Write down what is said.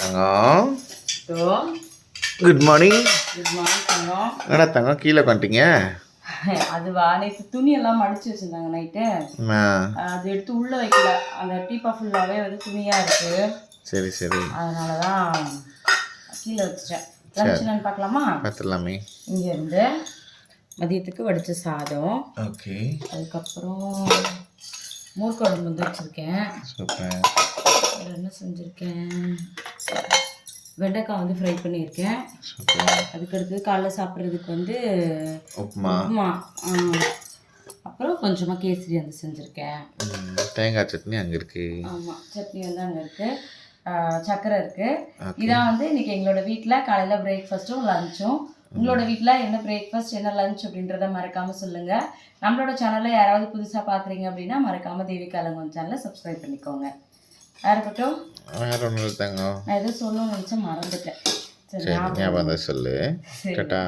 தங்கம் good morning. Good morning தங்கம். என்னடா தங்கம் கீழே வந்துட்டீங்க? அதுவா நேற்று துணியெல்லாம் மடிச்சு வச்சுருந்தாங்க நைட்டு. அது எடுத்து உள்ளே வைக்கல. அந்த டீப்பா ஃபுல்லாகவே வந்து துணியாக இருக்குது. சரி சரி. அதனால தான் கீழே வச்சுட்டேன். லஞ்சுன்னு பார்க்கலாமா? பார்த்துடலாமே. இங்கேருந்து மதியத்துக்கு வடித்த சாதம். ஓகே. அதுக்கப்புறம் மோர் குழம்பு வந்து வச்சுருக்கேன். சூப்பர். என்ன செஞ்சுருக்கேன், வெண்டைக்காய் வந்து ஃப்ரை பண்ணியிருக்கேன். அதுக்கடுத்து காலைல சாப்பிட்றதுக்கு வந்து உப்புமா, அப்புறம் கொஞ்சமாக கேசரி வந்து செஞ்சுருக்கேன். தேங்காய் சட்னி அங்கே இருக்குது. ஆமாம், சட்னி வந்து அங்கே இருக்குது. சர்க்கரை இருக்குது. இதான் வந்து இன்றைக்கி எங்களோட வீட்டில் காலையில் பிரேக்ஃபாஸ்ட்டும் லஞ்சும். உங்களோட வீட்டில் என்ன பிரேக்ஃபாஸ்ட் என்ன லஞ்ச் அப்படின்றத மறக்காமல் சொல்லுங்கள். நம்மளோட சேனலில் யாராவது புதுசாக பார்க்குறீங்க அப்படின்னா மறக்காமல் தேவிகா அலங்கோன் சேனலை சப்ஸ்கிரைப் பண்ணிக்கோங்க. இருக்கட்டும். வேறு ஒன்றும் இல்லை தங்க. நான் எதுவும் சொல்லணும்னு நினச்சேன், மறந்துட்டேன். சரி, ஞாபகம் சொல்லு. டாடா.